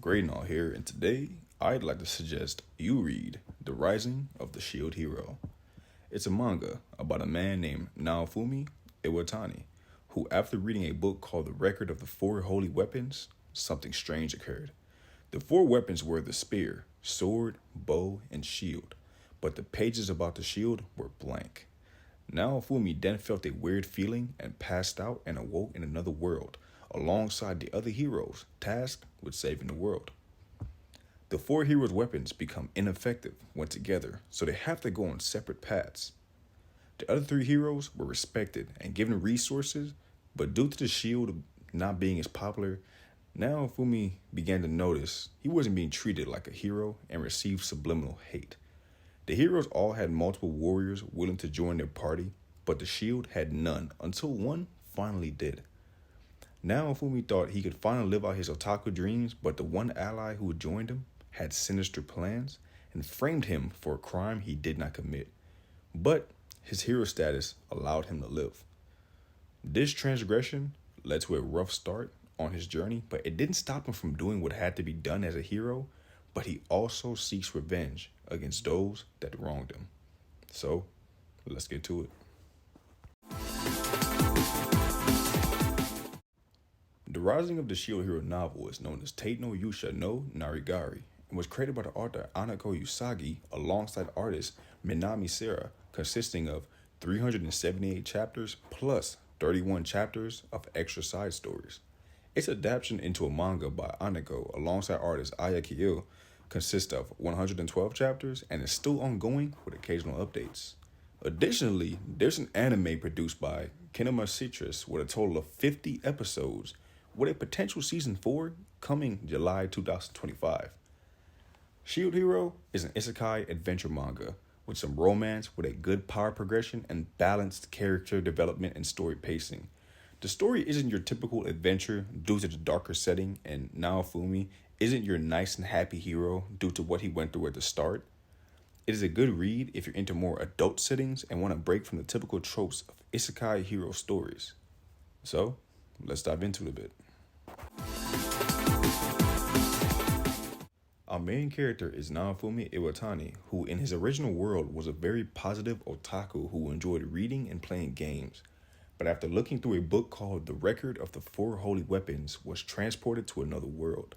Great and all here, and today I'd like to suggest you read The Rising of the Shield Hero. It's a manga about a man named Naofumi Iwatani, who after reading a book called The Record of the Four Holy Weapons, something strange occurred. The four weapons were the spear, sword, bow, and shield, but the pages about the shield were blank. Naofumi then felt a weird feeling and passed out and awoke in another world, alongside the other heroes tasked with saving the world. The four heroes' weapons become ineffective when together, so they have to go on separate paths. The other three heroes were respected and given resources, but due to the shield not being as popular, Naofumi began to notice he wasn't being treated like a hero and received subliminal hate. The heroes all had multiple warriors willing to join their party, but the shield had none until one finally did. Naofumi thought he could finally live out his otaku dreams, but the one ally who had joined him had sinister plans and framed him for a crime he did not commit. But his hero status allowed him to live. This transgression led to a rough start on his journey, but it didn't stop him from doing what had to be done as a hero, but he also seeks revenge against those that wronged him. So, let's get to it. The Rising of the Shield Hero novel is known as Tate no Yuusha no Nariagari and was created by the author Anako Usagi alongside artist Minami Sera, consisting of 378 chapters plus 31 chapters of extra side stories. Its adaptation into a manga by Anako alongside artist Ayakio consists of 112 chapters and is still ongoing with occasional updates. Additionally, there's an anime produced by Kinema Citrus with a total of 50 episodes, with a potential season 4 coming July 2025. Shield Hero is an isekai adventure manga with some romance with a good power progression and balanced character development and story pacing. The story isn't your typical adventure due to the darker setting, and Naofumi isn't your nice and happy hero due to what he went through at the start. It is a good read if you're into more adult settings and want to break from the typical tropes of isekai hero stories. So, let's dive into it a bit. Our main character is Naofumi Iwatani, who in his original world was a very positive otaku who enjoyed reading and playing games, but after looking through a book called The Record of the Four Holy Weapons, was transported to another world.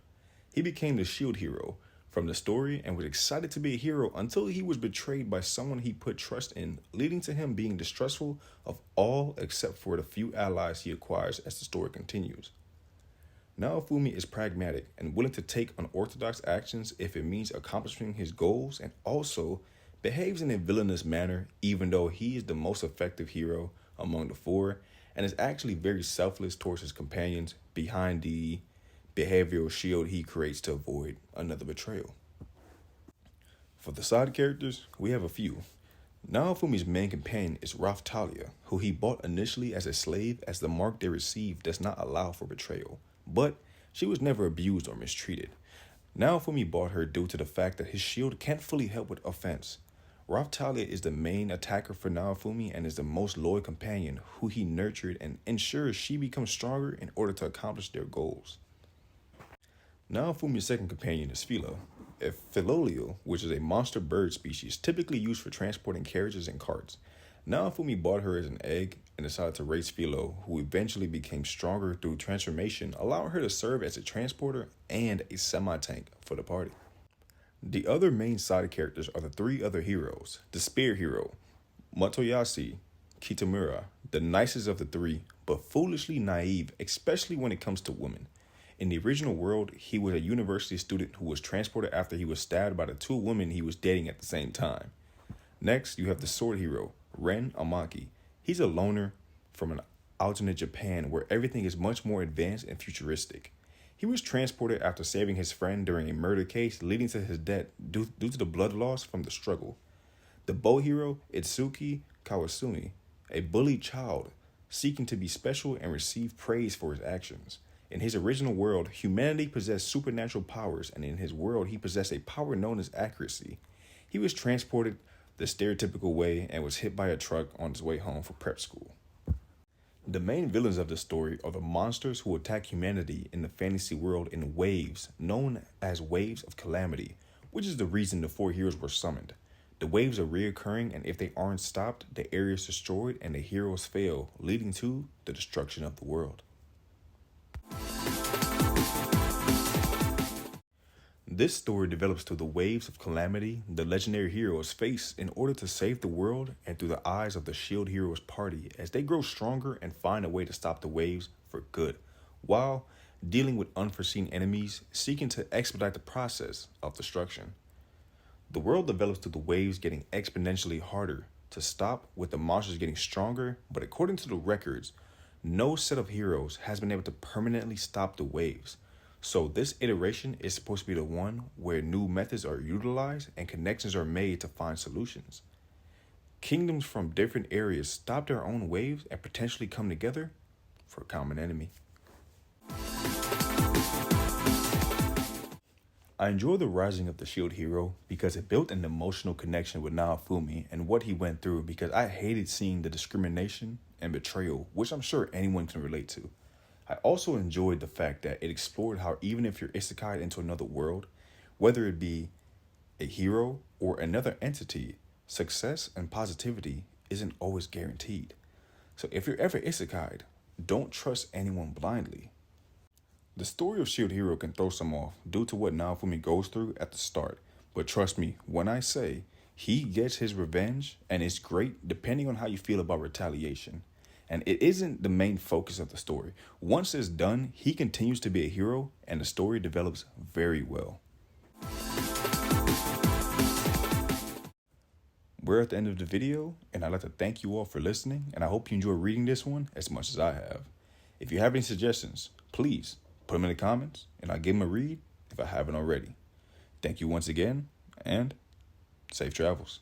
He became the shield hero from the story and was excited to be a hero until he was betrayed by someone he put trust in, leading to him being distrustful of all except for the few allies he acquires as the story continues. Naofumi is pragmatic and willing to take unorthodox actions if it means accomplishing his goals, and also behaves in a villainous manner even though he is the most effective hero among the four and is actually very selfless towards his companions behind the behavioral shield he creates to avoid another betrayal. For the side characters, we have a few. Naofumi's main companion is Raphtalia, who he bought initially as a slave as the mark they received does not allow for betrayal, but she was never abused or mistreated. Naofumi bought her due to the fact that his shield can't fully help with offense. Raphtalia is the main attacker for Naofumi and is the most loyal companion who he nurtured and ensures she becomes stronger in order to accomplish their goals. Naofumi's second companion is Philo, a Philolio, which is a monster bird species typically used for transporting carriages and carts. Naofumi bought her as an egg and decided to raise Philo, who eventually became stronger through transformation, allowing her to serve as a transporter and a semi-tank for the party. The other main side characters are the three other heroes. The spear hero, Motoyasu Kitamura, the nicest of the three, but foolishly naive, especially when it comes to women. In the original world, he was a university student who was transported after he was stabbed by the two women he was dating at the same time. Next, you have the sword hero, Ren Amaki. He's a loner from an alternate Japan where everything is much more advanced and futuristic. He was transported after saving his friend during a murder case, leading to his death due to the blood loss from the struggle. The bow hero, Itsuki Kawasumi, a bullied child seeking to be special and receive praise for his actions. In his original world, humanity possessed supernatural powers, and in his world, he possessed a power known as accuracy. He was transported the stereotypical way and was hit by a truck on his way home from prep school. The main villains of the story are the monsters who attack humanity in the fantasy world in waves, known as waves of calamity, which is the reason the four heroes were summoned. The waves are reoccurring, and if they aren't stopped, the area is destroyed and the heroes fail, leading to the destruction of the world. This story develops through the waves of calamity the legendary heroes face in order to save the world, and through the eyes of the Shield Heroes party as they grow stronger and find a way to stop the waves for good, while dealing with unforeseen enemies seeking to expedite the process of destruction. The world develops through the waves getting exponentially harder to stop, with the monsters getting stronger, but according to the records, no set of heroes has been able to permanently stop the waves. So this iteration is supposed to be the one where new methods are utilized and connections are made to find solutions. Kingdoms from different areas stop their own waves and potentially come together for a common enemy. I enjoy the rising of the Shield Hero because it built an emotional connection with Naofumi and what he went through, because I hated seeing the discrimination and betrayal, which I'm sure anyone can relate to. I also enjoyed the fact that it explored how even if you're isekai into another world, whether it be a hero or another entity, success and positivity isn't always guaranteed. So if you're ever isekai'd, don't trust anyone blindly. The story of Shield Hero can throw some off due to what Naofumi goes through at the start, but trust me when I say he gets his revenge, and it's great depending on how you feel about retaliation. And it isn't the main focus of the story. Once it's done, he continues to be a hero, and the story develops very well. We're at the end of the video, and I'd like to thank you all for listening, and I hope you enjoy reading this one as much as I have. If you have any suggestions, please put them in the comments, and I'll give them a read if I haven't already. Thank you once again, and safe travels.